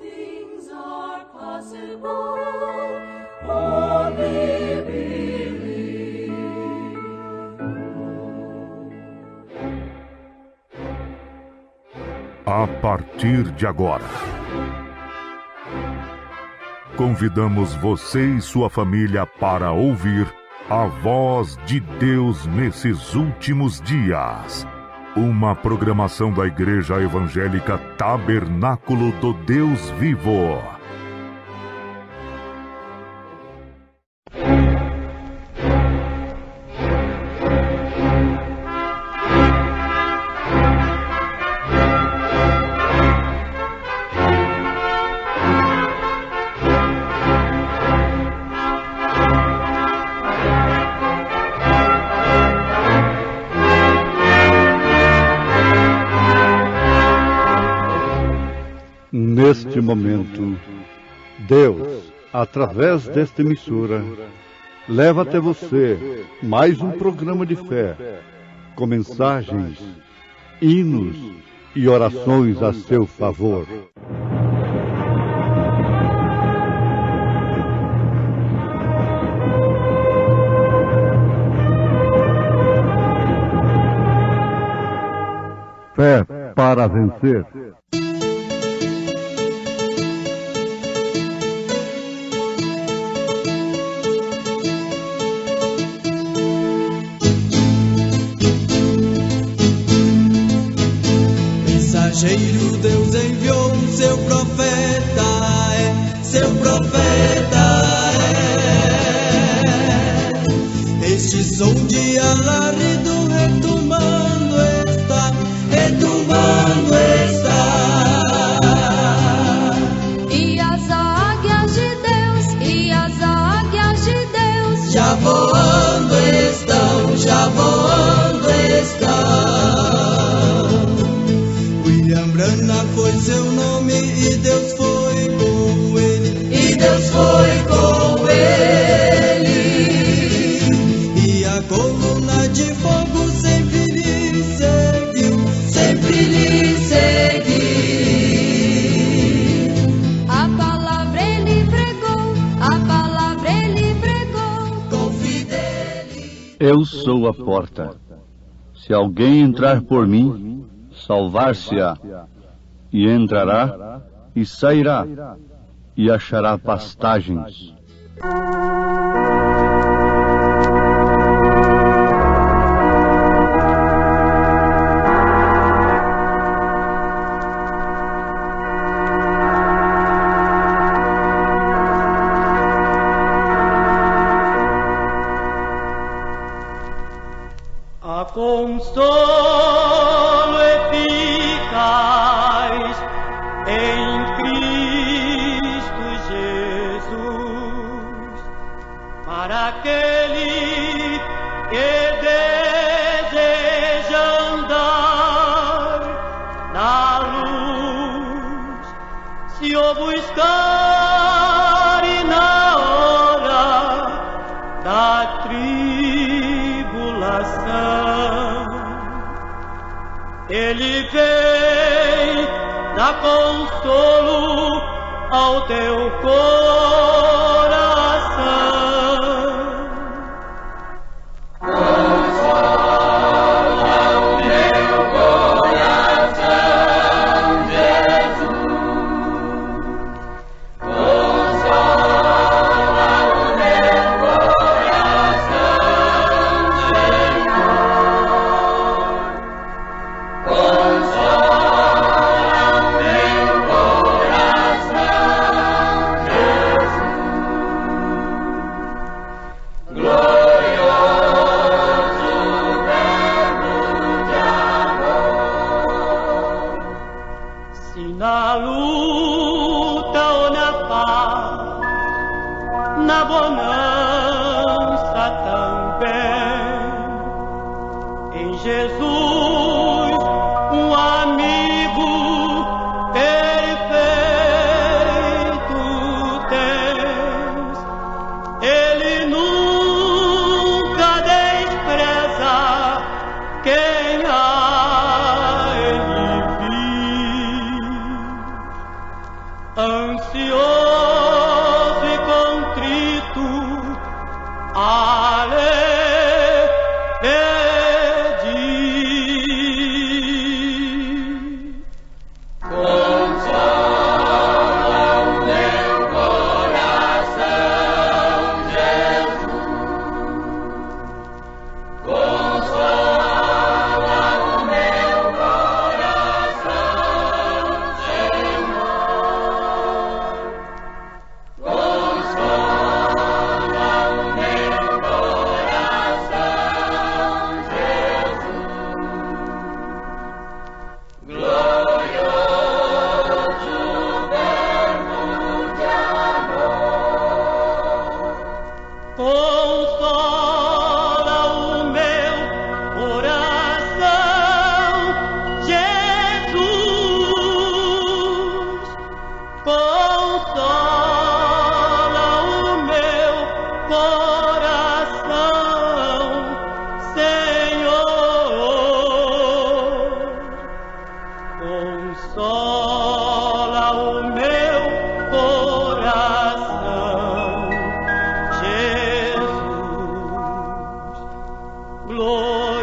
things are possible. Only believe. A partir de agora, convidamos você e sua família para ouvir a voz de Deus nesses últimos dias. Uma programação da Igreja Evangélica Tabernáculo do Deus Vivo. Neste momento, Deus, através desta emissora, leva até você mais um programa de fé, com mensagens, hinos e orações a seu favor. Fé para vencer. Mensageiro Deus enviou seu profeta, seu profeta Este som de alarido retumbando está, retumbando está. E as águias de Deus, e as águias de Deus já voando estão, já voando estão. Branham foi seu nome e Deus foi com ele, e Deus foi com ele. E a coluna de fogo sempre lhe seguiu, sempre lhe seguiu. A palavra ele pregou, a palavra ele pregou com fidelidade. Eu sou a porta. Se alguém entrar por mim, salvar-se-á, e entrará e sairá, e achará pastagens. A consolo eficaz em Cristo Jesus, para aquele que deseja andar na luz, se o buscar e na hora da tribulação Ele vem dar consolo ao teu coração. Consola o meu coração, Jesus. Consola o meu coração, Senhor. Consola o meu coração, Jesus. Glorioso verbo de amor. Se na luta ou na paz, na bonança também, em Jesus um amigo perfeito tens. Ele nunca despreza quem a ele vive. consola o meu coração, Jesus, consola o meu coração, Senhor, consola o meu coração, Jesus, glorioso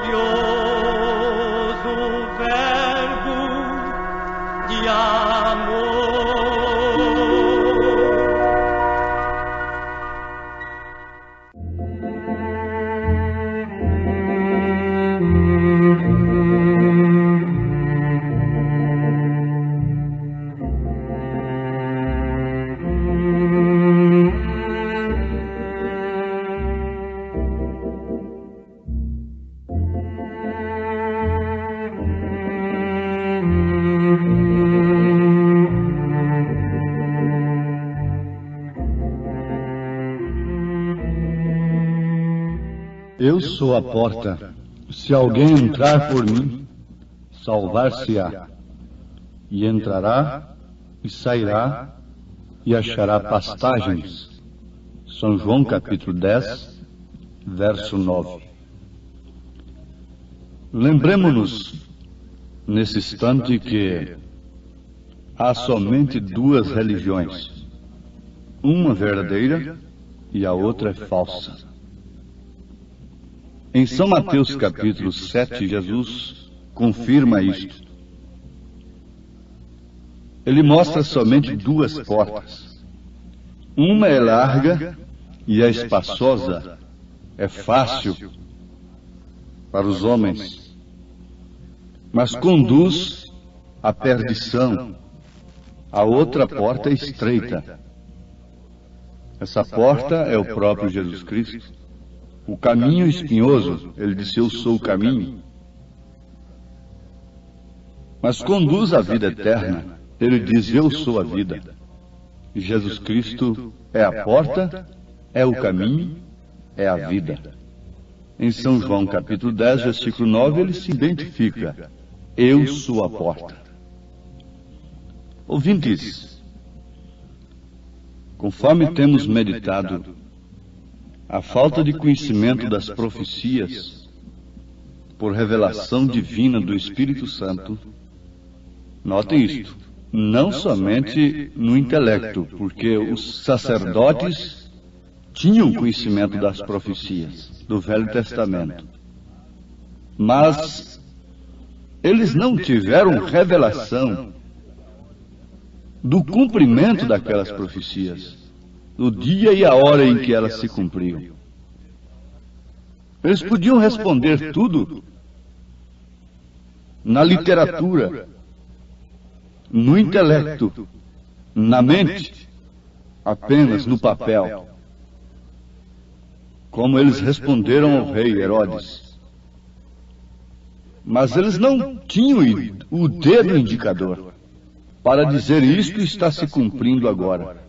Verbo de amor. Eu sou a porta. Se alguém entrar por mim, salvar-se-á, e entrará e sairá e achará pastagens. São João capítulo 10, verso 9. Lembremos-nos nesse instante que há somente duas religiões, uma verdadeira e a outra é falsa. Em São Mateus capítulo 7, Jesus confirma isto. Ele mostra somente duas portas. Uma é larga e é espaçosa, é fácil para os homens, mas conduz à perdição. A outra porta é estreita. Essa porta é o próprio Jesus Cristo. O caminho espinhoso, ele disse, eu sou o caminho. Mas conduz à vida eterna, ele diz, eu sou a vida. Jesus Cristo é a porta, é o caminho, é a vida. Em São João capítulo 10, versículo 9, ele se identifica, eu sou a porta. Ouvintes, conforme temos meditado, a falta de conhecimento das profecias, por revelação divina do Espírito Santo, notem isto, não somente no intelecto, porque os sacerdotes tinham conhecimento das profecias do Velho Testamento, mas eles não tiveram revelação do cumprimento daquelas profecias, do dia e a hora em que elas se cumpriam. Eles podiam responder tudo na literatura, no intelecto, na mente, apenas no papel, como eles responderam ao rei Herodes. Mas eles não tinham o dedo indicador para dizer isto está se cumprindo agora.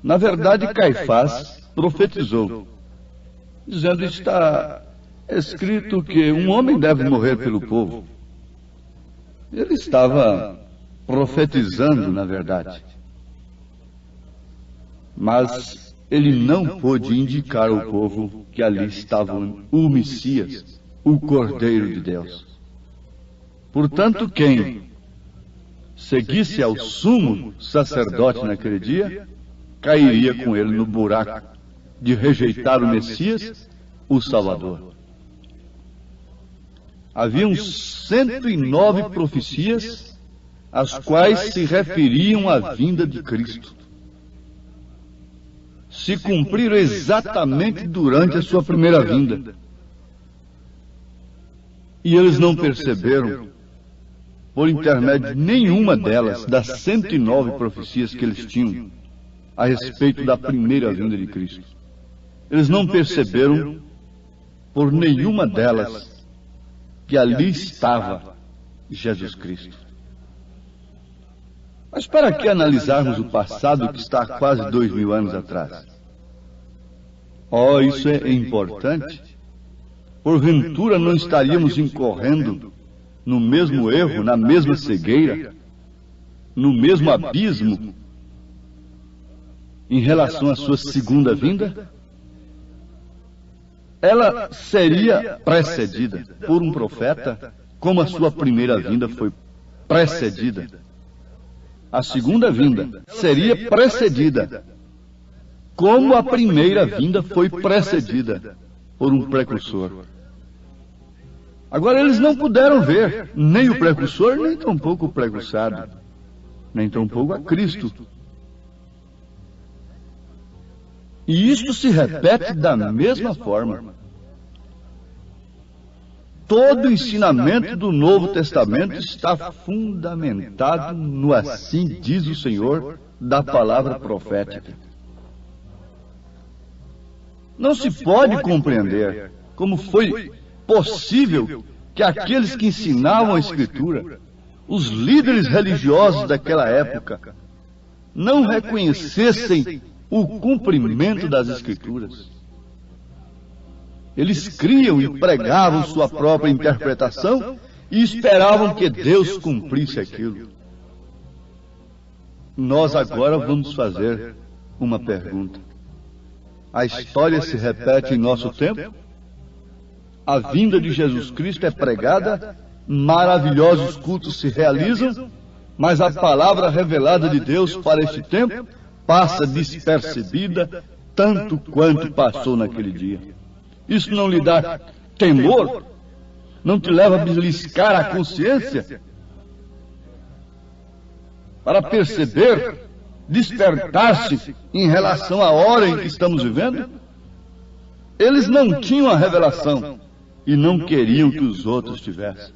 Na verdade, Caifás profetizou, dizendo, está escrito que um homem deve morrer pelo povo. Ele estava profetizando, na verdade. Mas ele não pôde indicar ao povo que ali estava o Messias, o Cordeiro de Deus. Portanto, quem seguisse ao sumo sacerdote naquele dia, cairia com ele no buraco de rejeitar o Messias, o Salvador. Haviam 109 profecias, as quais se referiam à vinda de Cristo. Se cumpriram exatamente durante a sua primeira vinda. E eles não perceberam, por intermédio de nenhuma delas, das 109 profecias que eles tinham a respeito da primeira vinda de Cristo. Eles não perceberam, por nenhuma delas, que ali estava Jesus Cristo. Mas para que analisarmos o passado que está há quase 2000 anos atrás? Oh, isso é importante. Porventura não estaríamos incorrendo no mesmo erro, na mesma cegueira, no mesmo abismo em relação à sua segunda vinda? Ela seria precedida por um profeta, como a sua primeira vinda foi precedida. A segunda vinda seria precedida, como a primeira vinda foi precedida por um precursor. Agora, eles não puderam ver nem o precursor, nem tampouco o precursado, nem tampouco a Cristo. E isto se repete da mesma forma. Todo o ensinamento do Novo Testamento está fundamentado no assim diz o Senhor da palavra profética. Não se pode compreender como foi possível que aqueles que ensinavam a Escritura, os líderes religiosos daquela época, não reconhecessem o cumprimento das Escrituras. Eles criam e pregavam sua própria interpretação e esperavam que Deus cumprisse aquilo. Nós agora vamos fazer uma pergunta. A história se repete em nosso tempo? A vinda de Jesus Cristo é pregada, maravilhosos cultos se realizam, mas a palavra revelada de Deus para este tempo passa despercebida tanto quanto passou naquele dia. Isso não lhe dá temor? Não te leva a beliscar a consciência? Para perceber, despertar-se em relação à hora em que estamos vivendo? Eles não tinham a revelação e não queriam que os outros tivessem.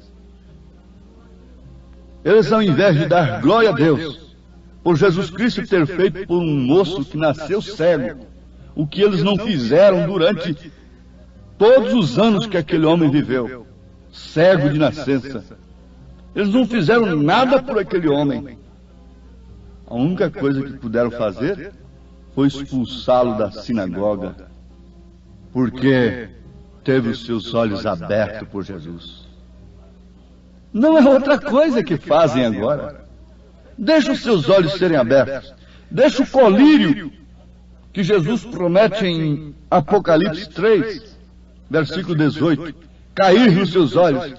Eles, ao invés de dar glória a Deus por Jesus Cristo ter feito por um moço que nasceu cego, o que eles não fizeram durante todos os anos que aquele homem viveu, cego de nascença. Eles não fizeram nada por aquele homem. A única coisa que puderam fazer foi expulsá-lo da sinagoga, porque teve os seus olhos abertos por Jesus. Não é outra coisa que fazem agora. Deixa os seus olhos serem abertos. Deixa o colírio que Jesus promete em Apocalipse 3, versículo 18, cair nos seus olhos,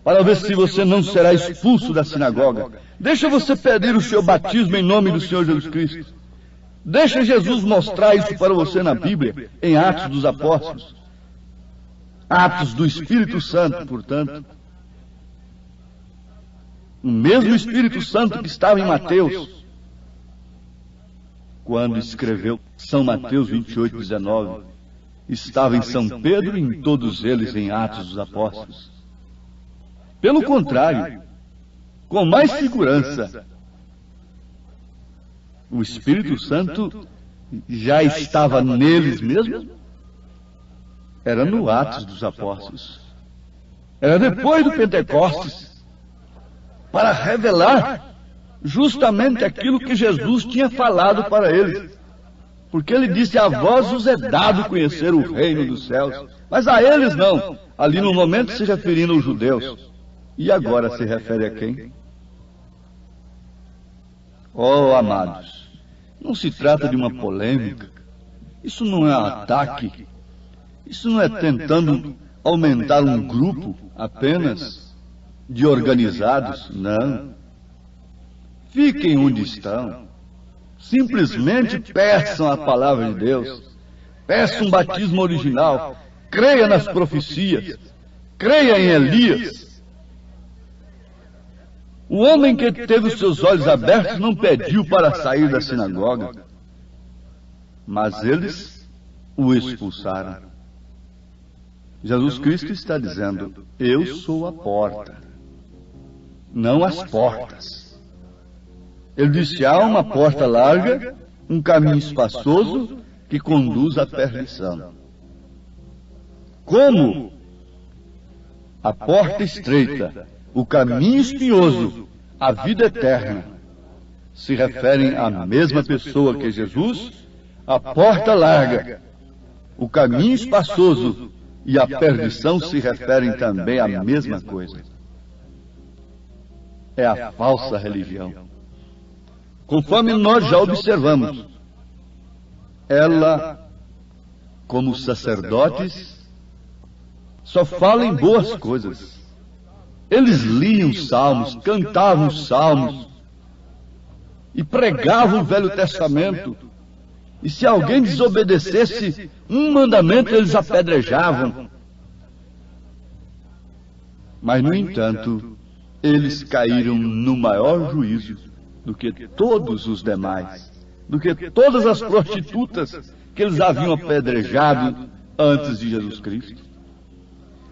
para ver se você não será expulso da sinagoga. Deixa você pedir o seu batismo em nome do Senhor Jesus Cristo. Deixa Jesus mostrar isso para você na Bíblia, em Atos dos Apóstolos. Atos do Espírito Santo, portanto. O mesmo Espírito Santo que estava em Mateus, quando escreveu São Mateus 28, 19, estava em São Pedro e em todos eles em Atos dos Apóstolos. Pelo contrário, com mais segurança, o Espírito Santo já estava neles mesmo. Era no Atos dos Apóstolos. Era depois do Pentecostes, para revelar justamente aquilo que Jesus tinha falado para eles. Porque ele disse: a vós vos é dado conhecer o reino dos céus, mas a eles não. Ali no momento se referindo aos judeus. E agora se refere a quem? Oh, amados, não se trata de uma polêmica. Isso não é um ataque. Isso não é tentando aumentar um grupo apenas de organizados. Não. Fiquem onde estão. Simplesmente peçam a palavra de Deus. Peçam um batismo original. Creia nas profecias. Creia em Elias. O homem que teve os seus olhos abertos não pediu para sair da sinagoga, mas eles o expulsaram. Jesus Cristo está dizendo: eu sou a porta, não as portas. Ele disse: há uma porta larga, um caminho espaçoso que conduz à perdição. Como a porta estreita, o caminho espinhoso, a vida eterna, se referem à mesma pessoa que Jesus, a porta larga O caminho espaçoso e a perdição se referem também à mesma coisa. É a falsa religião. Conforme nós já observamos, ela, como sacerdotes, só fala em boas coisas. Eles liam salmos, cantavam salmos e pregavam o Velho Testamento. E se alguém desobedecesse um mandamento, eles apedrejavam. Mas, no entanto, eles caíram no maior juízo do que todos os demais, do que todas as prostitutas que eles haviam apedrejado antes de Jesus Cristo.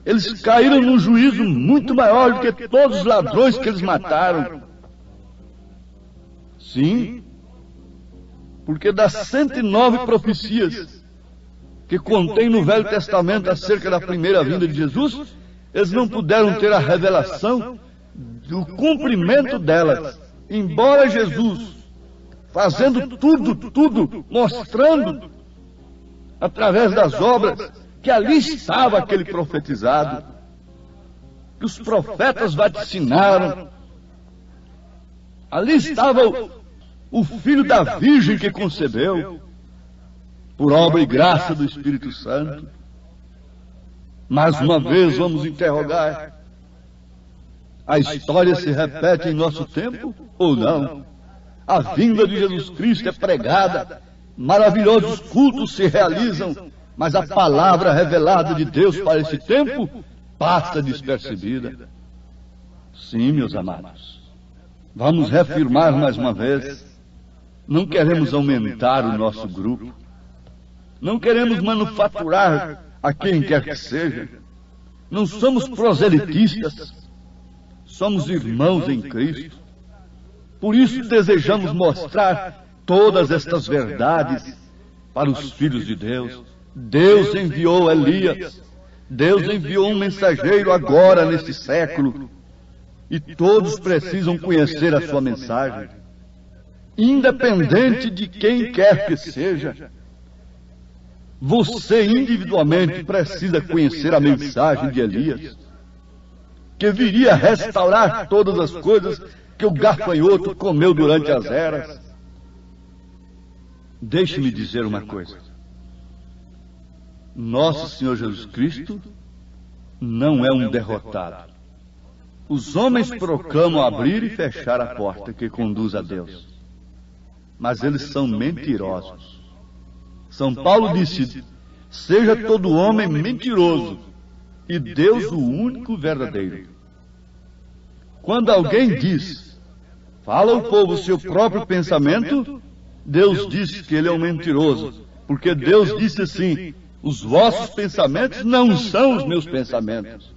Eles caíram num juízo muito maior do que todos os ladrões que eles mataram. Sim, porque das 109 profecias que contém no Velho Testamento acerca da primeira vinda de Jesus, eles não puderam ter a revelação do cumprimento delas. Embora Jesus, fazendo tudo, mostrando através das obras que ali estava aquele profetizado, que os profetas vaticinaram, ali estava o filho da Virgem que concebeu, por obra e graça do Espírito Santo. Mais uma vez vamos interrogar: a história se repete em nosso tempo ou não? A vinda de Jesus Cristo é pregada, maravilhosos cultos se realizam, mas a palavra revelada de Deus para esse tempo passa despercebida. Sim, meus amados, vamos reafirmar mais uma vez: não queremos aumentar o nosso grupo, não queremos manufaturar a quem quer que seja, não somos proselitistas, somos irmãos em Cristo. Por isso desejamos mostrar todas estas verdades para os filhos de Deus. Deus enviou Elias, Deus enviou um mensageiro agora neste século, e todos precisam conhecer a sua mensagem, independente de quem quer que seja. Você individualmente precisa conhecer a mensagem de Elias, que viria restaurar todas as coisas que o gafanhoto comeu durante as eras. Deixe-me dizer uma coisa: nosso Senhor Jesus Cristo não é um derrotado. Os homens proclamam abrir e fechar a porta que conduz a Deus, mas eles são mentirosos. São Paulo disse: seja todo homem mentiroso e Deus o único verdadeiro. Quando alguém diz, fala ao povo o seu próprio pensamento, Deus diz que ele é um mentiroso, porque Deus disse assim: os vossos pensamentos não são os meus pensamentos,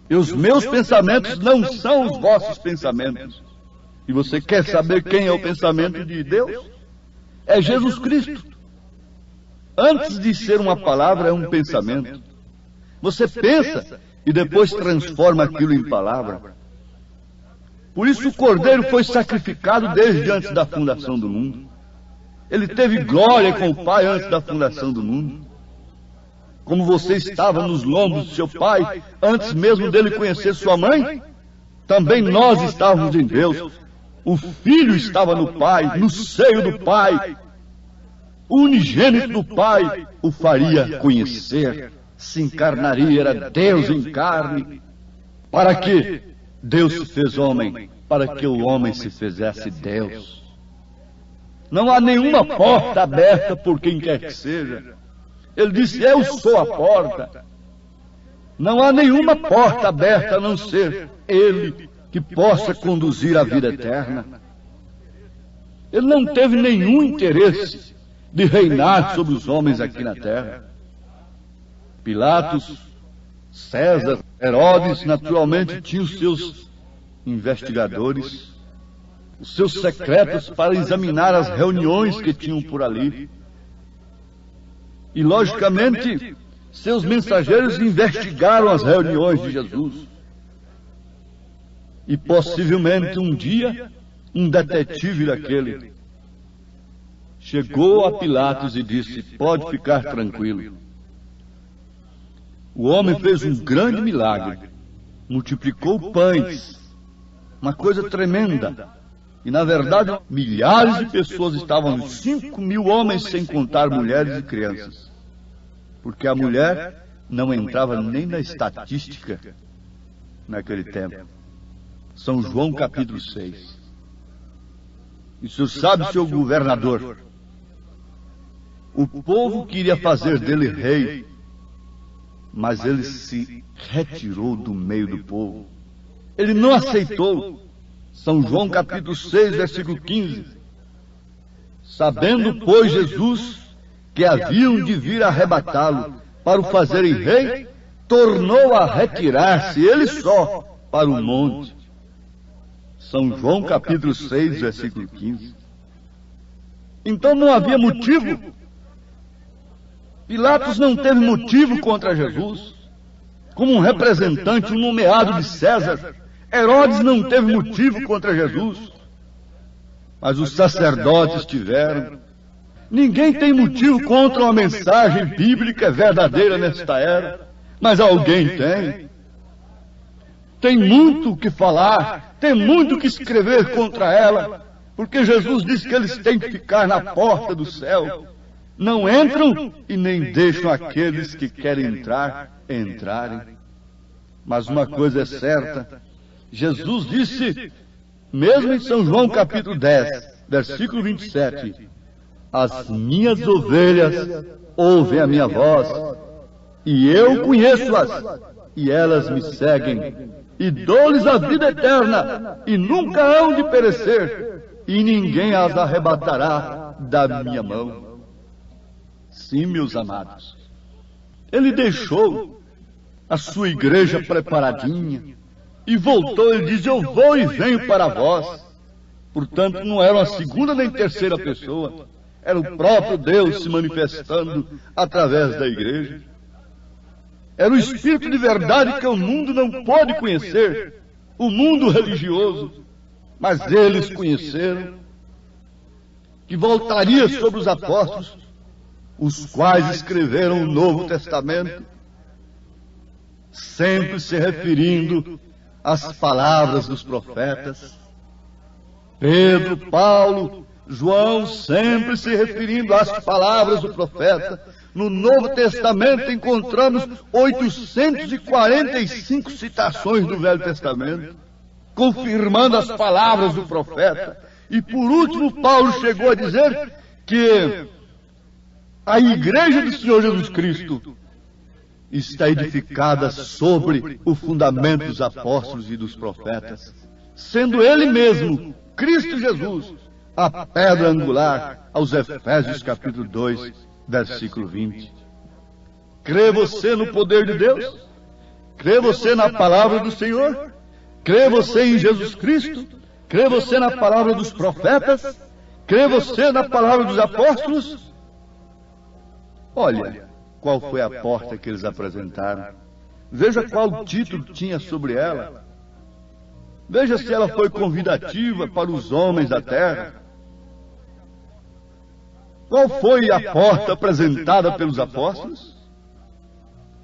e os meus pensamentos não são os vossos pensamentos. E você quer saber quem é o pensamento de Deus? É Jesus Cristo. Antes de ser uma palavra, é um pensamento. Você pensa e depois transforma aquilo em palavra. Por isso o Cordeiro foi sacrificado desde antes da fundação do mundo. Ele teve glória com o Pai antes da fundação do mundo. Como você estava nos lombos de seu pai antes mesmo dele conhecer sua mãe, também nós estávamos em Deus. O Filho estava no Pai, no seio do Pai. O unigênito do Pai o faria conhecer, se encarnaria, era Deus em carne. Para que Deus se fez homem? Para que o homem se fizesse Deus. Não há nenhuma porta aberta por quem quer que seja. Ele disse: eu sou a porta. Não há nenhuma porta aberta a não ser Ele que possa conduzir à vida eterna. Ele não teve nenhum interesse de reinar sobre os homens aqui na terra. Pilatos, César, Herodes, naturalmente tinham os seus investigadores, os seus secretos para examinar as reuniões que tinham por ali. E, logicamente, seus mensageiros investigaram as reuniões de Jesus. E, possivelmente, um dia, um detetive daquele chegou a Pilatos e disse: pode ficar tranquilo, O homem fez um grande milagre. Multiplicou pães. Uma coisa tremenda. E, na verdade, milhares de pessoas estavam, 5.000 homens, sem contar mulheres e crianças. Porque a mulher não entrava nem na estatística naquele tempo. São João capítulo 6. E o senhor sabe, seu governador, o povo queria fazer dele rei, mas ele se retirou do meio do povo. Ele não aceitou. São João capítulo 6, versículo 15. Sabendo, pois, Jesus que haviam de vir arrebatá-lo para o fazerem rei, tornou a retirar-se, ele só, para o monte. São João capítulo 6, versículo 15. Então não havia motivo. Pilatos não teve motivo contra Jesus. Como um representante, um nomeado de César, Herodes não teve motivo contra Jesus. Mas os sacerdotes tiveram. Ninguém tem motivo contra uma mensagem bíblica verdadeira nesta era, mas alguém tem. Tem muito o que falar, tem muito o que escrever contra ela, porque Jesus disse que eles têm que ficar na porta do céu. Não entram e nem deixam aqueles que querem entrar entrarem. Mas uma coisa é certa, Jesus disse, mesmo em São João capítulo 10, versículo 27, as minhas ovelhas ouvem a minha voz, e eu conheço-as, e elas me seguem, e dou-lhes a vida eterna, e nunca hão de perecer, e ninguém as arrebatará da minha mão. Sim, meus amados, ele deixou a sua igreja preparadinha, e voltou, ele diz, eu vou e venho para vós. Portanto, não era uma segunda nem terceira pessoa, era o próprio Deus se manifestando através da igreja. Era o Espírito de verdade que o mundo não pôde conhecer, o mundo religioso, mas eles conheceram, que voltaria sobre os apóstolos, os quais escreveram o Novo Testamento, sempre se referindo às palavras dos profetas. Pedro, Paulo, João, sempre se referindo às palavras do profeta. No Novo Testamento encontramos 845 citações do Velho Testamento, confirmando as palavras do profeta. E por último, Paulo chegou a dizer que a igreja do Senhor Jesus Cristo está edificada sobre o fundamento dos apóstolos e dos profetas, sendo ele mesmo, Cristo Jesus, a pedra angular, aos Efésios capítulo 2, versículo 20. Crê você no poder de Deus? Crê você na palavra do Senhor? Crê você em Jesus Cristo? Crê você na palavra dos profetas? Crê você na palavra dos apóstolos? Olha, qual foi a porta que eles apresentaram. Veja qual título tinha sobre ela. Veja se ela foi convidativa para os homens da terra. Qual foi a porta apresentada pelos apóstolos?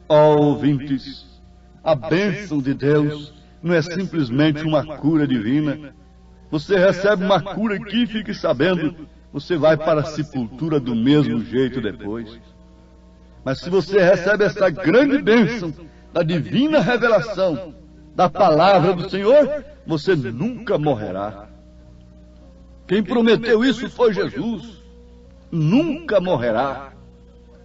Ó ouvintes, a bênção de Deus não é simplesmente uma cura divina. Você recebe uma cura aqui e fique sabendo, você vai para a sepultura do mesmo jeito depois. Mas se você recebe essa grande bênção da divina revelação, da palavra do Senhor, você nunca morrerá. Quem prometeu isso foi Jesus. Nunca morrerá.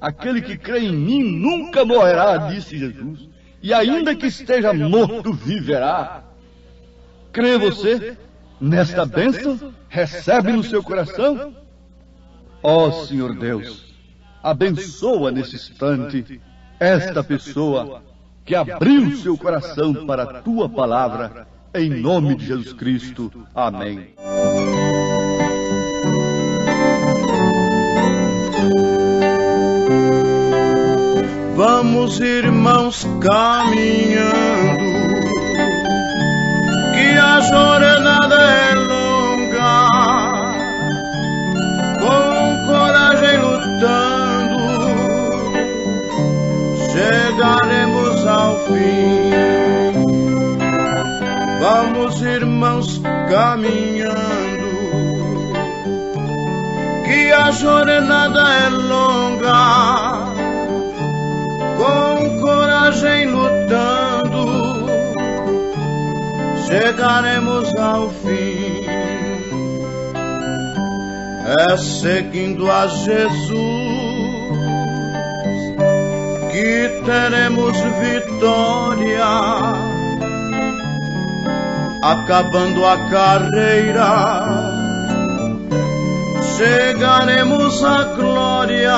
Aquele que crê em mim nunca morrerá, disse Jesus. E ainda que esteja morto, viverá. Crê você nesta bênção? Recebe no seu coração? Ó Senhor Deus, abençoa nesse instante esta pessoa que abriu seu coração para a tua palavra, em nome de Jesus Cristo. Amém. Vamos, irmãos, caminhando, que a jornada é longa, com coragem lutando, chegaremos chegaremos ao fim. Vamos, irmãos, caminhando, que a jornada é longa, com coragem lutando, chegaremos ao fim. É seguindo a Jesus que teremos vitória, acabando a carreira, chegaremos à glória.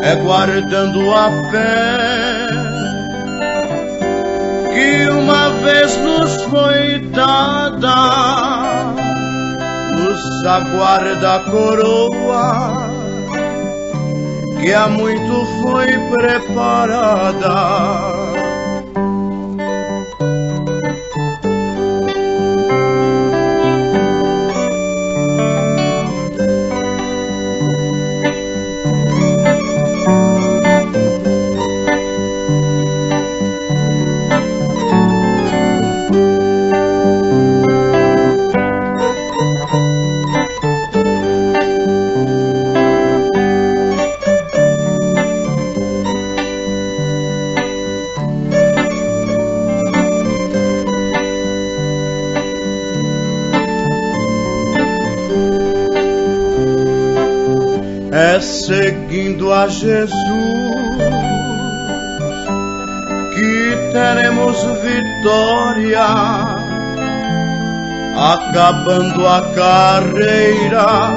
É guardando a fé que uma vez nos foi dada, nos aguarda a coroa que há muito foi preparada. É seguindo a Jesus que teremos vitória, acabando a carreira,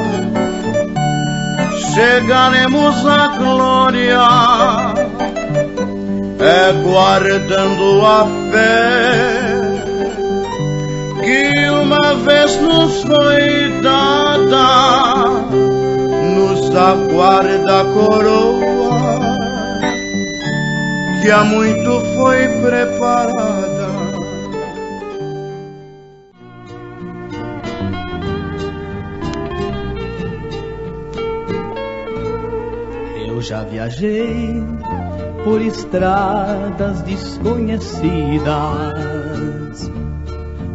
chegaremos à glória. É guardando a fé que uma vez nos foi dada, nos aguarda a coroa que há muito foi preparada. Eu já viajei por estradas desconhecidas,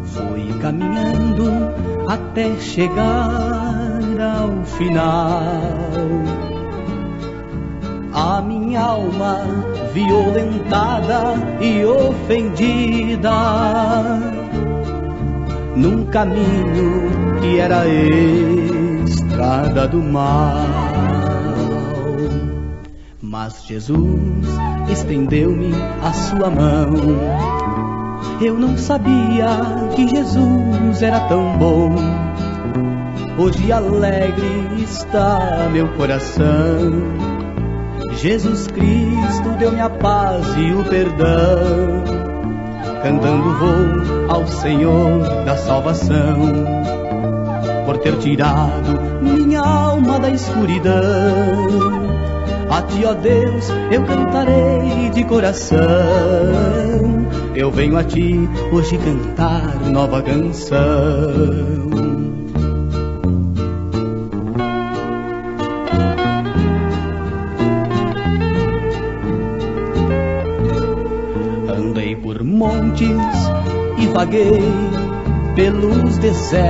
fui caminhando até chegar ao final. A minha alma violentada e ofendida, num caminho que era estrada do mal. Mas Jesus estendeu-me a sua mão. Eu não sabia que Jesus era tão bom. Hoje alegre está meu coração. Jesus Cristo deu-me a paz e o perdão. Cantando vou ao Senhor da salvação, por ter tirado minha alma da escuridão. A ti, ó Deus, eu cantarei de coração. Eu venho a ti hoje cantar nova canção. Andei por montes e vaguei pelos desertos,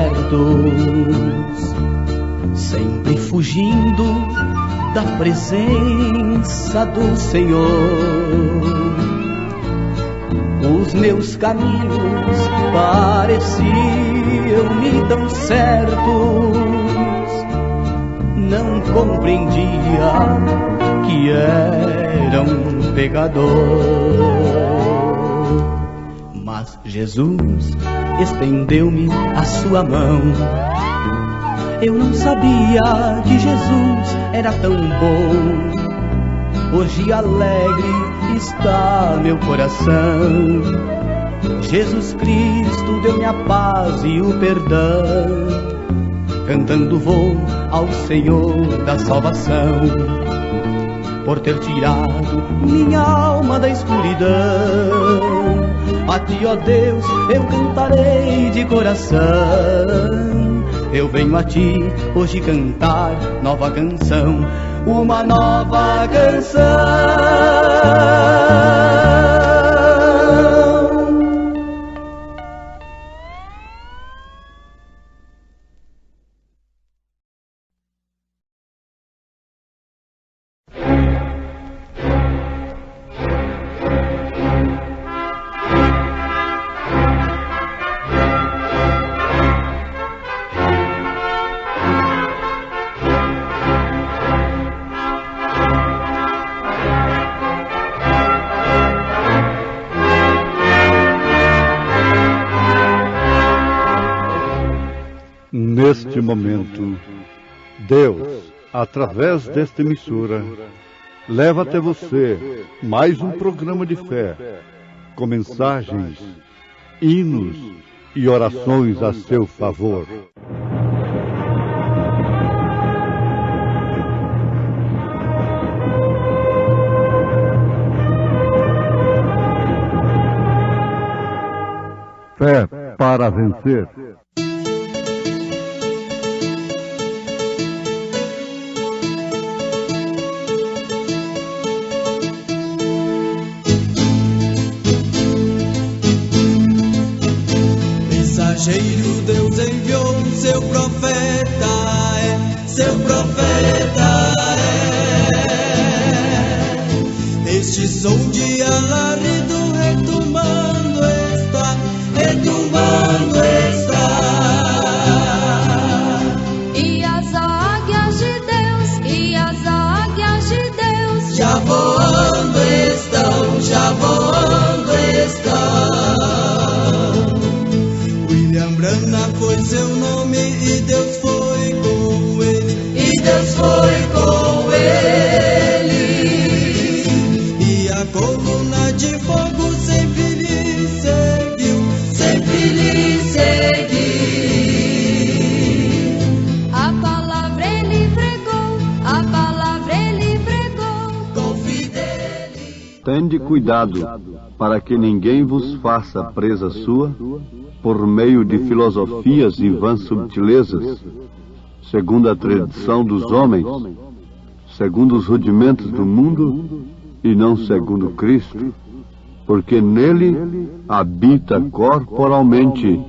sempre fugindo da presença do Senhor. Os meus caminhos pareciam-me tão certos, não compreendia que era um pecador. Mas Jesus estendeu-me a sua mão. Eu não sabia que Jesus era tão bom. Hoje alegre está meu coração. Jesus Cristo deu-me a paz e o perdão. Cantando vou ao Senhor da salvação, por ter tirado minha alma da escuridão. A ti, ó Deus, eu cantarei de coração. Eu venho a ti hoje cantar nova canção. uma nova canção. Neste momento, Deus, através desta emissora, leva até você mais um programa de fé, com mensagens, hinos e orações a seu favor. Fé para vencer. Mensageiro Deus enviou, seu profeta seu profeta é. Este som de alarido retumbando está, retumbando está. E as águias de Deus, e as águias de Deus, Já voando estão, já voando estão. William Branham foi seu nome e Deus foi com ele. E Deus foi com ele. E a coluna de fogo sempre lhe seguiu, sempre lhe seguiu. a palavra ele pregou, a palavra ele pregou. Com fidelidade. Tende cuidado para que ninguém vos faça presa sua por meio de filosofias e vãs subtilezas, segundo a tradição dos homens, segundo os rudimentos do mundo e não segundo Cristo, porque nele habita corporalmente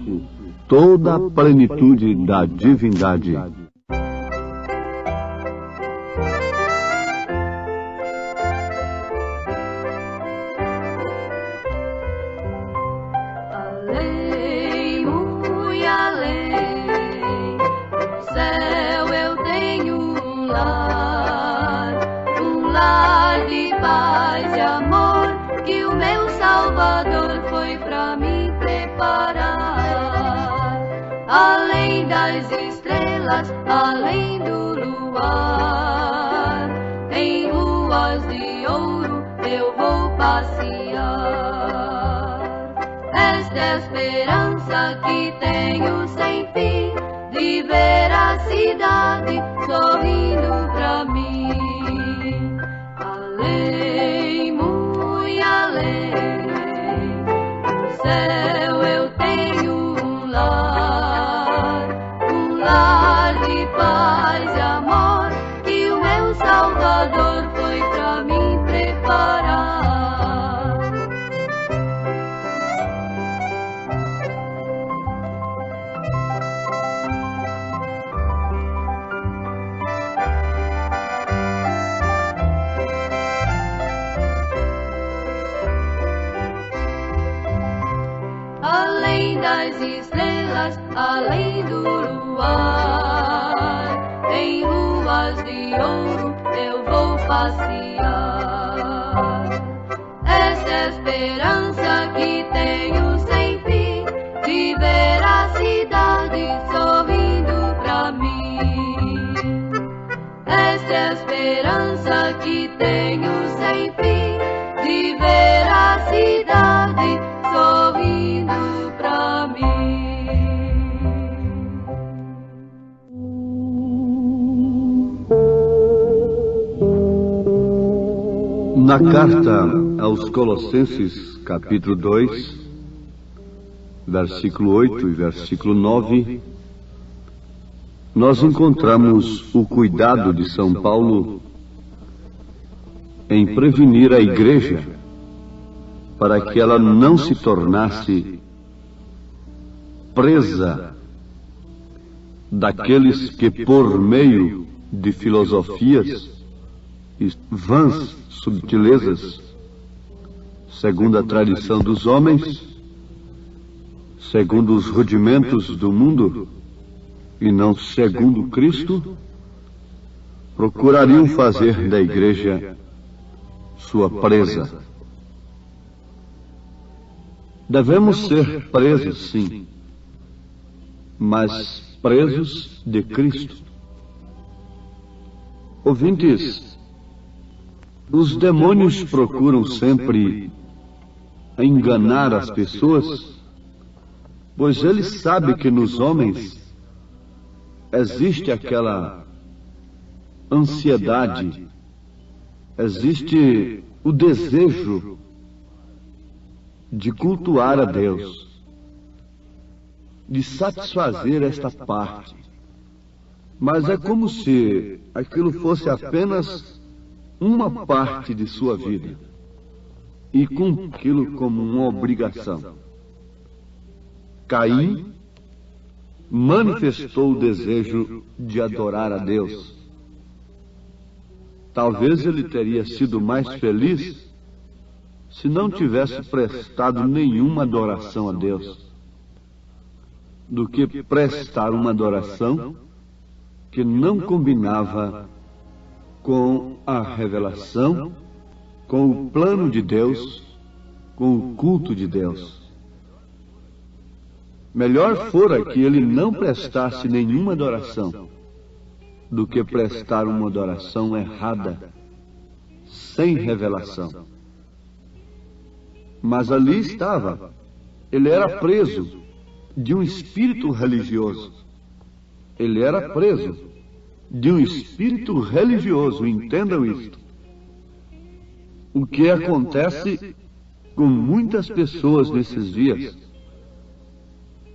toda a plenitude da divindade. Além, muito além, no céu eu tenho um lar de paz e amor que o meu Salvador foi pra mim preparar. Além das estrelas, além do luar, em ruas de ouro eu vou passear. Esta é a esperança que tenho sem fim, de ver a cidade sorrindo pra mim. Além, muito além, no céu eu tenho um lar de paz e amor que o meu Salvador foi pra mim preparar. Além das estrelas, além do luar, em ruas de ouro eu vou passear. Esta é a esperança que tenho sem fim, de ver a cidade sorrindo pra mim. Esta é a esperança que tenho sem fim, de ver a cidade sorrindo pra mim. Na carta aos Colossenses, capítulo 2, versículo 8 e versículo 9, nós encontramos o cuidado de São Paulo em prevenir a igreja para que ela não se tornasse presa daqueles que, por meio de filosofias e vãs subtilezas, segundo a tradição dos homens, segundo os rudimentos do mundo e não segundo Cristo, procurariam fazer da igreja sua presa. Devemos ser presos, sim, mas presos de Cristo. Ouvintes, os demônios procuram sempre enganar as pessoas, pois eles sabem que nos homens existe aquela ansiedade, existe o desejo de cultuar a Deus, de satisfazer esta parte. Mas é como se aquilo fosse apenas uma parte de sua vida e com aquilo como uma obrigação. Caim manifestou o desejo de adorar a Deus. Talvez ele teria sido mais feliz se não tivesse prestado nenhuma adoração a Deus, do que prestar uma adoração que não combinava com a revelação, com o plano de Deus, com o culto de Deus. Melhor fora que ele não prestasse nenhuma adoração do que prestar uma adoração errada, sem revelação. Mas ali estava, ele era preso de um espírito religioso. Ele era preso de um espírito religioso, entendam isto. O que acontece com muitas pessoas nesses dias,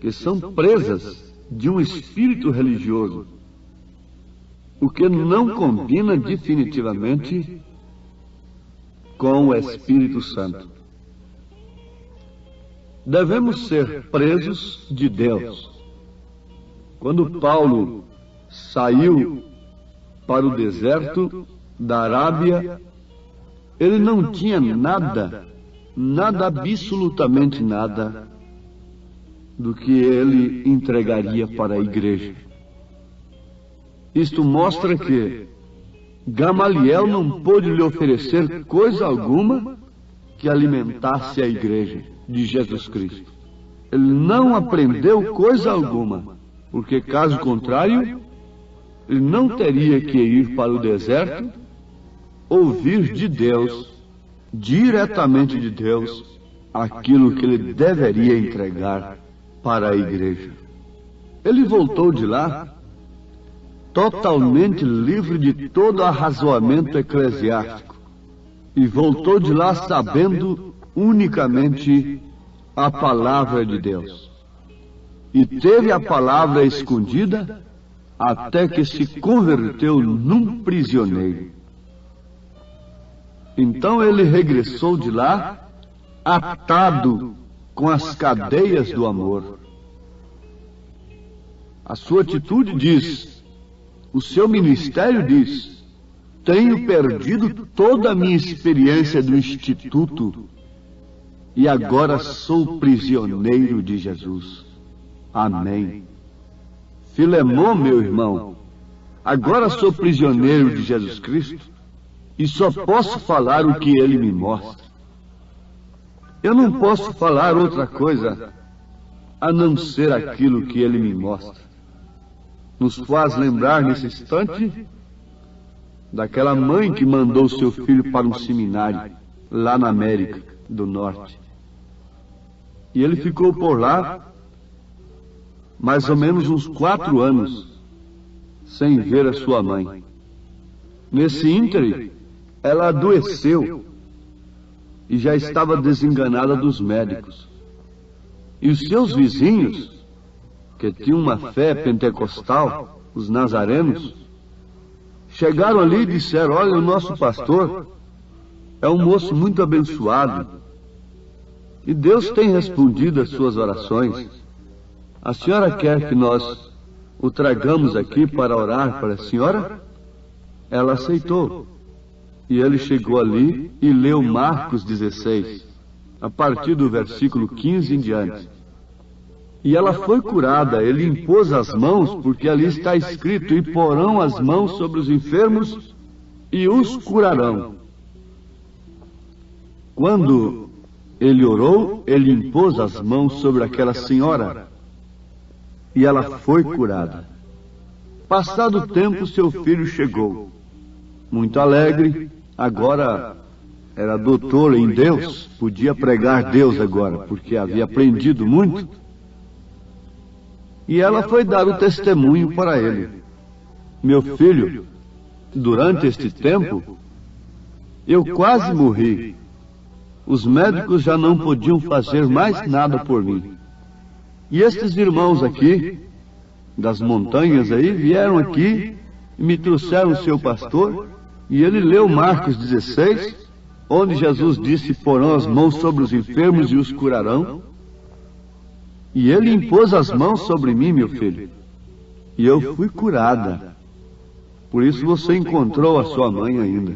que são presas de um espírito religioso, o que não combina definitivamente com o Espírito Santo. Devemos ser presos de Deus. Quando Paulo saiu para o deserto da Arábia, ele não tinha nada, absolutamente nada, do que ele entregaria para a igreja. Isto mostra que Gamaliel não pôde lhe oferecer coisa alguma que alimentasse a igreja de Jesus Cristo. Ele não aprendeu coisa alguma, porque caso contrário, ele não teria que ir para o deserto, ouvir de Deus, diretamente de Deus, aquilo que ele deveria entregar para a igreja. Ele voltou de lá totalmente livre de todo arrazoamento eclesiástico, e voltou de lá sabendo unicamente a palavra de Deus. E teve a palavra escondida até que se converteu num prisioneiro. Então ele regressou de lá atado com as cadeias do amor. A sua atitude diz, o seu ministério diz: tenho perdido toda a minha experiência do instituto e agora sou prisioneiro de Jesus. Amém. Filemão, meu irmão, agora sou prisioneiro de Jesus Cristo e só posso falar o que Ele me mostra. Eu não posso falar outra coisa a não ser aquilo que Ele me mostra. Nos faz lembrar nesse instante daquela mãe que mandou seu filho para um seminário lá na América do Norte. E ele ficou por lá mais ou menos uns 4 anos sem ver a sua mãe. Nesse ínterim, ela adoeceu e já estava desenganada dos médicos. E os seus vizinhos, que tinham uma fé pentecostal, os nazarenos, chegaram ali e disseram: olha, o nosso pastor é um moço muito abençoado. E Deus tem respondido às suas orações. A senhora quer que nós o tragamos aqui para orar para a senhora? Ela aceitou. E ele chegou ali e leu Marcos 16, a partir do versículo 15 em diante. E ela foi curada. Ele impôs as mãos, porque ali está escrito: e porão as mãos sobre os enfermos e os curarão. Quando ele orou, ele impôs as mãos sobre aquela senhora e ela foi curada. Passado o tempo, seu filho chegou, muito alegre. Agora era doutor em Deus, podia pregar Deus agora, porque havia aprendido muito. E ela foi dar o testemunho para ele: meu filho, durante este tempo, eu quase morri. Os médicos já não podiam fazer mais nada por mim. E estes irmãos aqui, das montanhas aí, vieram aqui e me trouxeram o seu pastor, e ele leu Marcos 16, onde Jesus disse: porão as mãos sobre os enfermos e os curarão. E ele impôs as mãos sobre mim, meu filho, e eu fui curada. Por isso você encontrou a sua mãe ainda.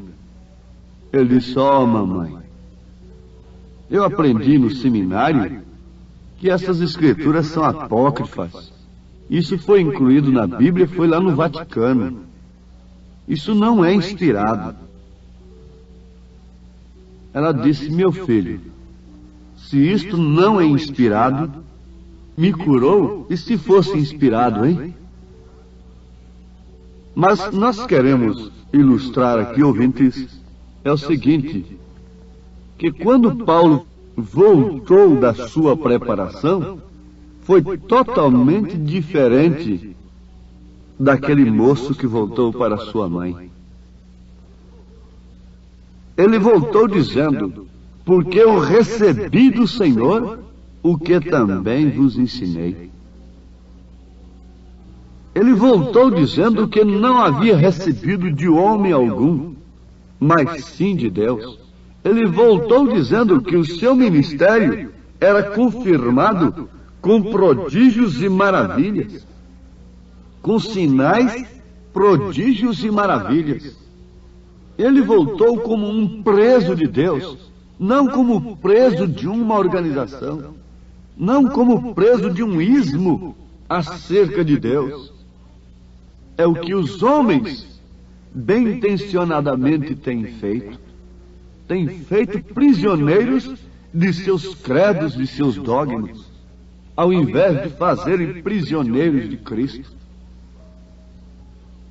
Ele disse: ó, mamãe, eu aprendi no seminário que essas escrituras são apócrifas. Isso foi incluído na Bíblia, foi lá no Vaticano. Isso não é inspirado. Ela disse: meu filho, se isto não é inspirado, me curou, e se fosse inspirado, hein? Mas nós queremos ilustrar aqui, ouvintes, é o seguinte, que quando Paulo voltou da sua preparação, foi totalmente diferente daquele moço que voltou para sua mãe. Ele voltou dizendo: porque eu recebi do Senhor o que também vos ensinei. Ele voltou dizendo que não havia recebido de homem algum, mas sim de Deus. Ele voltou dizendo que o seu ministério era confirmado com prodígios e maravilhas, com sinais, prodígios e maravilhas. Ele voltou como um preso de Deus, não como preso de uma organização, não como preso de um ismo acerca de Deus. É o que os homens bem intencionadamente têm feito. Têm feito prisioneiros de seus credos e seus dogmas, ao invés de fazerem prisioneiros de Cristo.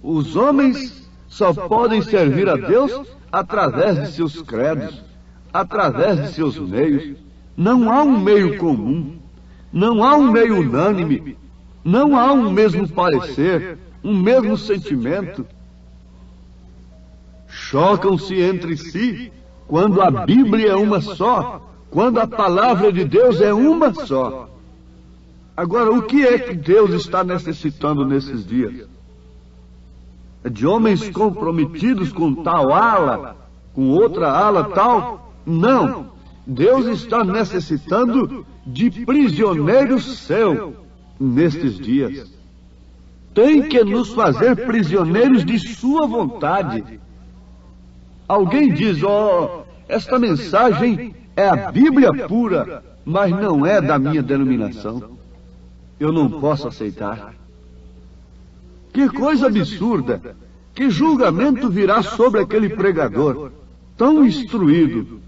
Os homens só podem servir a Deus através de seus credos, através de seus meios. Não há um meio comum, não há um meio unânime, não há um mesmo parecer, um mesmo sentimento. Chocam-se entre si quando a Bíblia é uma só, quando a palavra de Deus é uma só. Agora, o que é que Deus está necessitando nesses dias? É de homens comprometidos com tal ala, com outra ala tal? Não. Deus está necessitando de prisioneiros seus nestes dias. Tem que nos fazer prisioneiros de sua vontade. Alguém diz: ó, esta mensagem é a Bíblia pura, mas não é da minha denominação. Eu não posso aceitar. Que coisa absurda! Que julgamento virá sobre aquele pregador tão instruído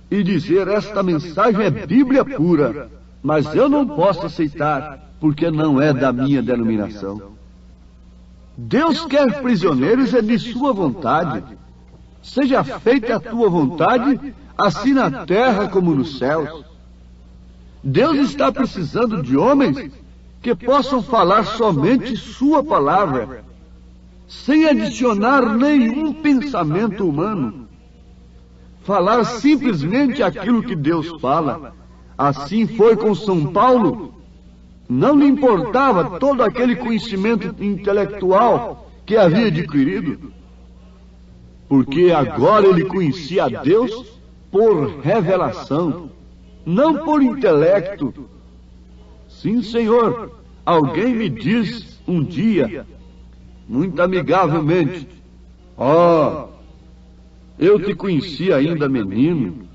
e dizer: esta mensagem é Bíblia pura, mas eu não posso aceitar porque não é da minha denominação. Deus quer prisioneiros é de sua vontade. Seja feita a tua vontade, assim na terra como nos céus. Deus está precisando de homens que possam falar somente sua palavra, sem adicionar nenhum pensamento humano. Falar simplesmente aquilo que Deus fala. Assim foi com São Paulo. Não lhe importava todo aquele conhecimento intelectual que havia adquirido, porque agora ele conhecia a Deus por revelação, não por intelecto. Sim, Senhor, alguém me diz um dia, muito amigavelmente, eu te conheci ainda menino.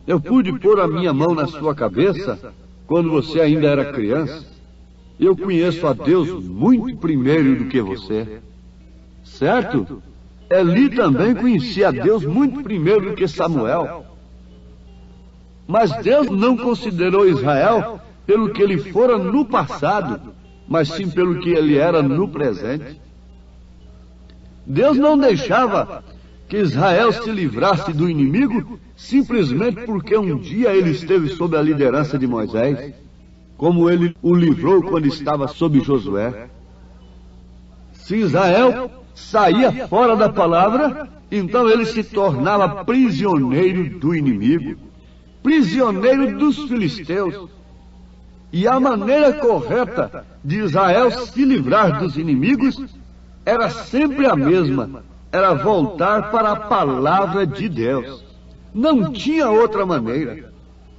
Eu pude pôr a minha mão na sua cabeça quando você ainda era criança. Eu conheço a Deus muito primeiro do que você. Certo? Eli também conhecia a Deus muito primeiro do que Samuel. Mas Deus não considerou Israel pelo que ele fora no passado, mas sim pelo que ele era no presente. Deus não deixava que Israel se livrasse do inimigo simplesmente porque um dia ele esteve sob a liderança de Moisés, como ele o livrou quando estava sob Josué. Se Israel saía fora da palavra, então ele se tornava prisioneiro do inimigo, prisioneiro dos filisteus. E a maneira correta de Israel se livrar dos inimigos era sempre a mesma, era voltar para a palavra de Deus. Não tinha outra maneira.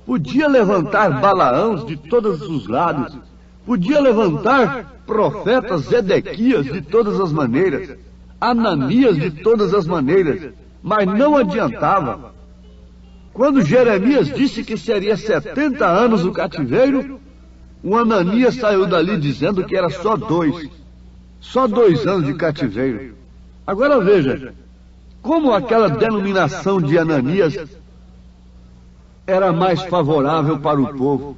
Podia levantar Balaãos de todos os lados, podia levantar profetas Zedequias de todas as maneiras, Ananias de todas as maneiras, mas não adiantava. Quando Jeremias disse que seria 70 anos o cativeiro, o Ananias saiu dali dizendo que era só 2 anos de cativeiro. Agora veja, como aquela denominação de Ananias era mais favorável para o povo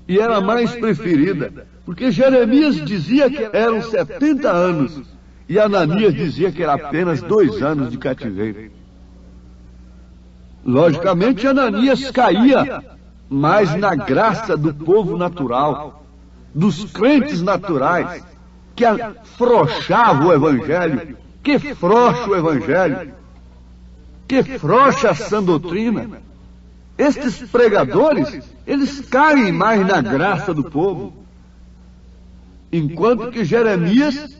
e era mais preferida, porque Jeremias dizia que eram 70 anos e Ananias dizia que era apenas 2 anos de cativeiro. Logicamente, Ananias caía mais na graça do povo natural, dos crentes naturais, que afrouxava o Evangelho. Que frouxo o Evangelho, que frouxa a sã doutrina. Estes pregadores, eles caem mais na graça do povo. Enquanto que Jeremias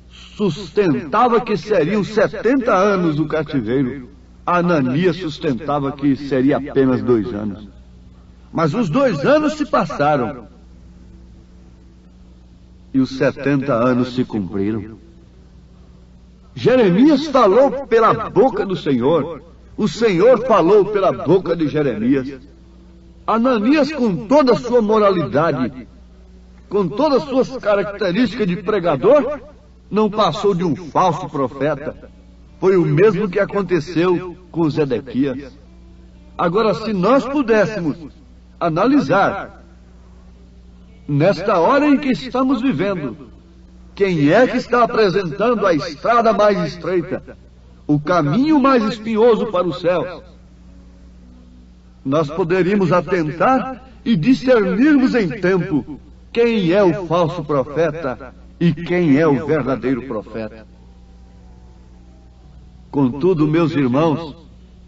sustentava que seriam 70 anos o cativeiro, Ananias sustentava que seria apenas 2 anos. Mas os 2 anos se passaram e os 70 anos se cumpriram. Jeremias falou pela boca do Senhor, o Senhor falou pela boca de Jeremias. Ananias, com toda a sua moralidade, com todas as suas características de pregador, não passou de um falso profeta. Foi o mesmo que aconteceu com Zedequias. Agora, se nós pudéssemos analisar, nesta hora em que estamos vivendo, quem é que está apresentando a estrada mais estreita, o caminho mais espinhoso para o céu? Nós poderíamos atentar e discernirmos em tempo quem é o falso profeta e quem é o verdadeiro profeta. Contudo, meus irmãos,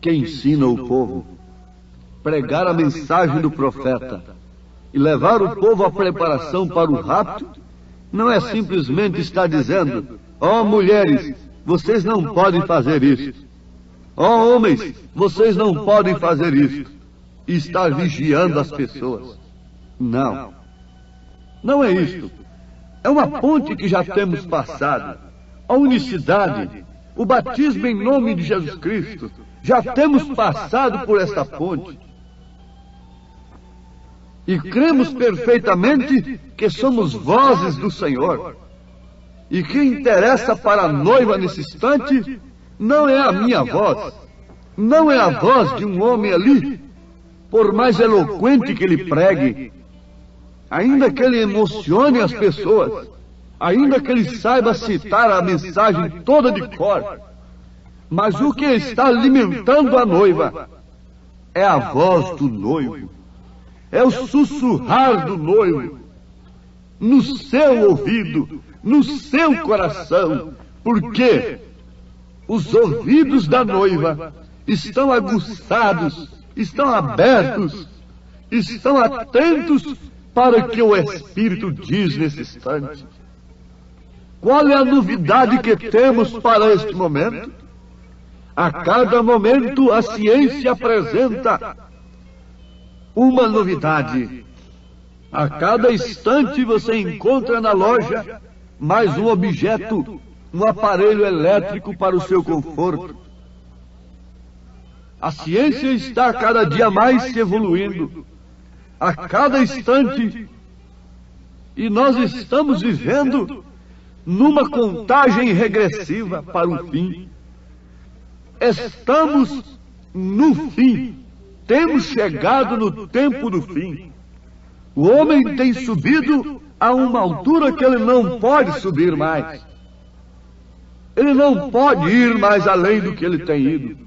que ensinam o povo, pregar a mensagem do profeta e levar o povo à preparação para o rapto, não é simplesmente estar dizendo, mulheres, vocês não podem fazer isso. Homens, vocês não podem fazer isso. E estar vigiando as pessoas. Não. Não é isto. É uma ponte que já temos passado. A unicidade, o batismo em nome de Jesus Cristo. Já temos passado por esta ponte. E cremos perfeitamente que somos vozes do Senhor. E que interessa para a noiva nesse instante não é a minha voz, não é a voz de um homem ali, por mais eloquente que ele pregue, ainda que ele emocione as pessoas, ainda que ele saiba citar a mensagem toda de cor, mas o que está alimentando a noiva é a voz do noivo, é o sussurrar do noivo, no seu ouvido, no seu coração, porque os ouvidos da noiva estão aguçados, estão abertos, estão atentos para o que o Espírito diz nesse instante. Qual é a novidade que temos para este momento? A cada momento a ciência apresenta uma novidade. A cada instante você encontra na loja mais um objeto, um aparelho elétrico para o seu conforto. A ciência está cada dia mais se evoluindo, a cada instante, e nós estamos vivendo numa contagem regressiva para o fim. Estamos no fim, temos chegado no tempo do fim. O homem tem subido a uma altura que ele não pode subir mais. Ele não pode ir mais além do que ele tem ido.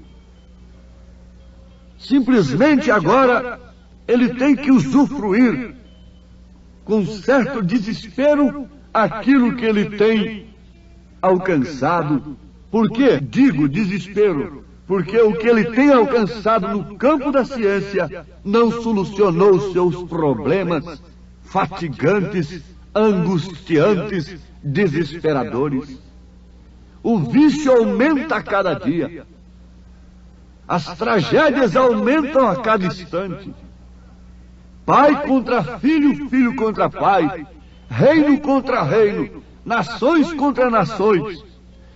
Simplesmente agora ele tem que usufruir com certo desespero aquilo que ele tem alcançado. Por que digo desespero? Porque o que ele tem alcançado no campo da ciência não solucionou os seus problemas fatigantes, angustiantes, desesperadores. O vício aumenta a cada dia. As tragédias aumentam a cada instante. Pai contra filho, filho contra pai, reino contra reino, nações contra nações.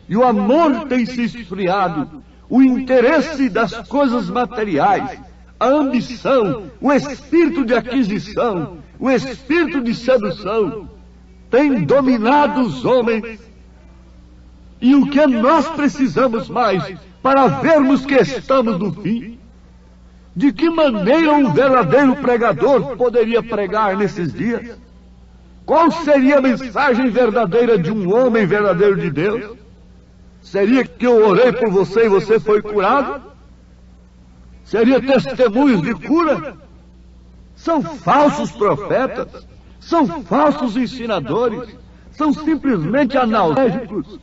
E o amor tem se esfriado, o interesse das coisas materiais, a ambição, o espírito de aquisição, o espírito de sedução, tem dominado os homens. E o que nós precisamos mais para vermos que estamos no fim? De que maneira um verdadeiro pregador poderia pregar nesses dias? Qual seria a mensagem verdadeira de um homem verdadeiro de Deus? Seria que eu orei por você e você foi curado? Seria testemunhos de cura? São falsos profetas, são falsos ensinadores, são simplesmente analgésicos.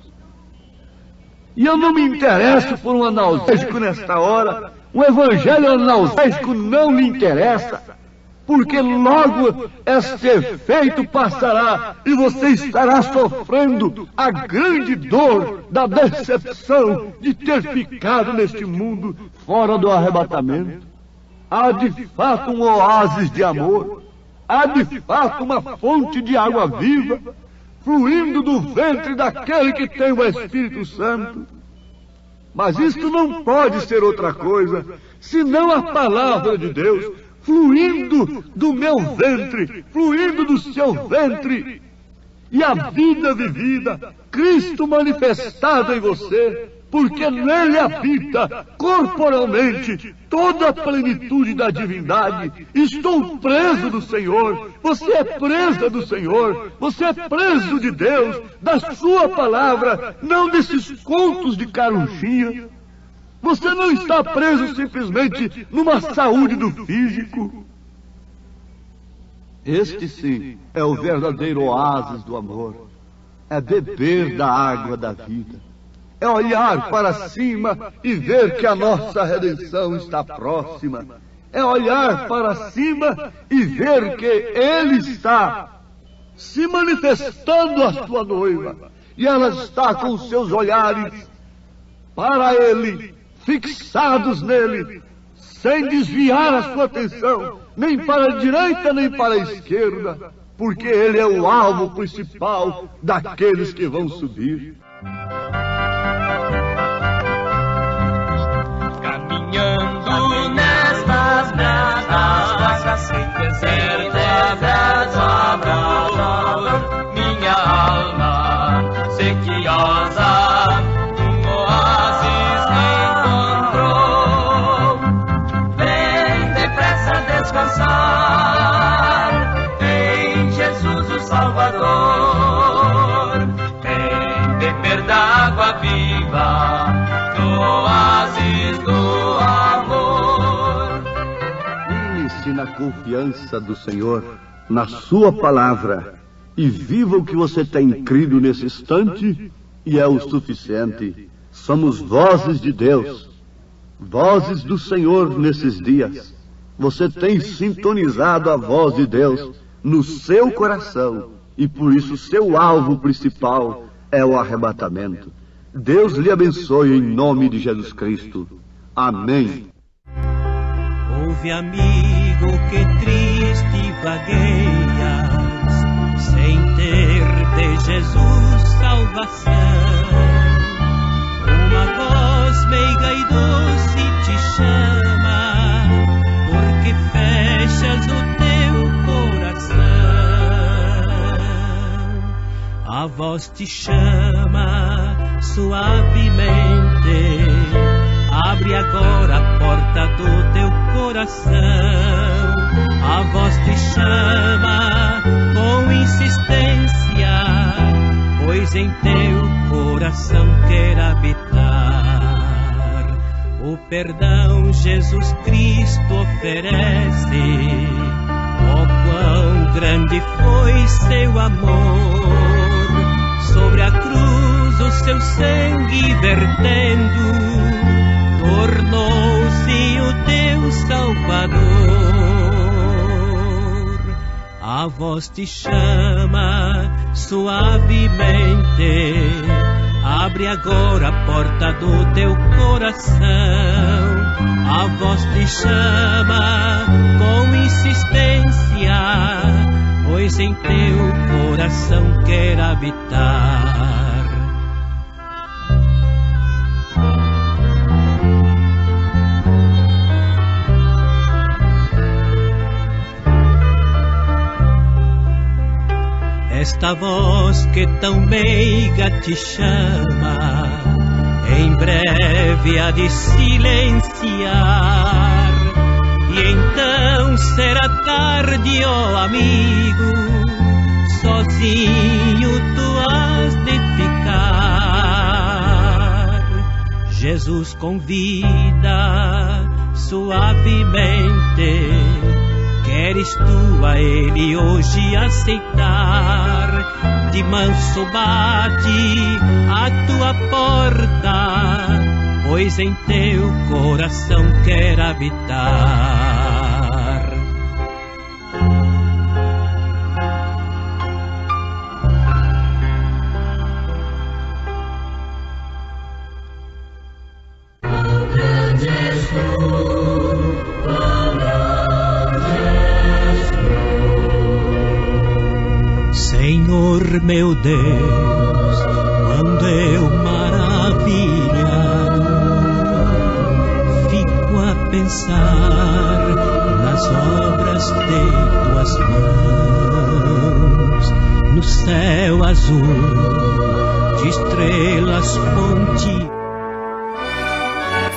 E eu não me interesso por um analgésico nesta hora. Um evangelho analgésico não me interessa, porque logo este efeito passará e você estará sofrendo a grande dor da decepção de ter ficado neste mundo fora do arrebatamento. Há de fato um oásis de amor, há de fato uma fonte de água viva fluindo do ventre daquele que tem o Espírito Santo. Mas isto não pode ser outra coisa senão a palavra de Deus fluindo do meu ventre, fluindo do seu ventre, e a vida vivida, Cristo manifestado em você, porque nele habita corporalmente toda a plenitude da divindade. Estou preso do Senhor, você é presa do Senhor, você é preso de Deus, da sua palavra, não desses contos de carochinha. Você não está preso simplesmente numa saúde do físico. Este sim é o verdadeiro oásis do amor. É beber da água da vida. É olhar para cima e ver que a nossa redenção está próxima. É olhar para cima e ver que Ele está se manifestando à sua noiva. E ela está com os seus olhares para Ele, fixados nele, sem desviar a sua atenção, nem para a direita nem para a esquerda, porque Ele é o alvo principal daqueles que vão subir. Caminhando nestas vagas, sem ter certeza do amor, minha alma sequiosa um oásis encontrou. Vem depressa descansar em Jesus o Salvador. Vem beber da água viva do oásis do amor. Firme-se na confiança do Senhor, na sua palavra, e viva o que você tem crido nesse instante, e é o suficiente. Somos vozes de Deus, vozes do Senhor nesses dias. Você tem sintonizado a voz de Deus no seu coração, e por isso seu alvo principal é o arrebatamento. Deus lhe abençoe em nome de Jesus Cristo. Amém. Ouve, amigo, que triste vagueias, sem ter de Jesus salvação. Uma voz meiga e doce te chama, porque fechas o teu coração. A voz te chama suavemente, abre agora a porta do teu coração. A voz te chama com insistência, pois em teu coração quer habitar. O perdão Jesus Cristo oferece, oh, quão grande foi seu amor. Sobre a cruz o seu sangue vertendo, tornou-se o teu Salvador. A voz te chama suavemente, abre agora a porta do teu coração. A voz te chama com insistência, pois em teu coração quer habitar. Esta voz que tão meiga te chama, em breve há de silenciar, e então será tarde, ó amigo, sozinho tu has de ficar. Jesus convida suavemente, queres tu a Ele hoje aceitar? De manso bate a tua porta, pois em teu coração quer habitar. Senhor meu Deus, quando eu maravilhado fico a pensar nas obras de tuas mãos, no céu azul de estrelas fonte.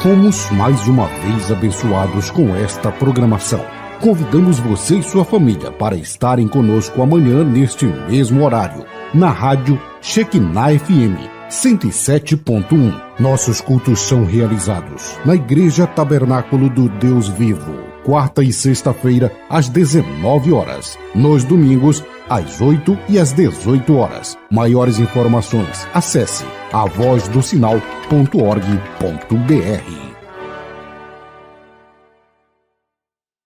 Fomos mais uma vez abençoados com esta programação. Convidamos você e sua família para estarem conosco amanhã neste mesmo horário, na rádio Shekinah FM 107.1. Nossos cultos são realizados na Igreja Tabernáculo do Deus Vivo, quarta e sexta-feira às 19 horas, nos domingos às 8 e às 18 horas. Maiores informações, acesse avozdosinal.org.br.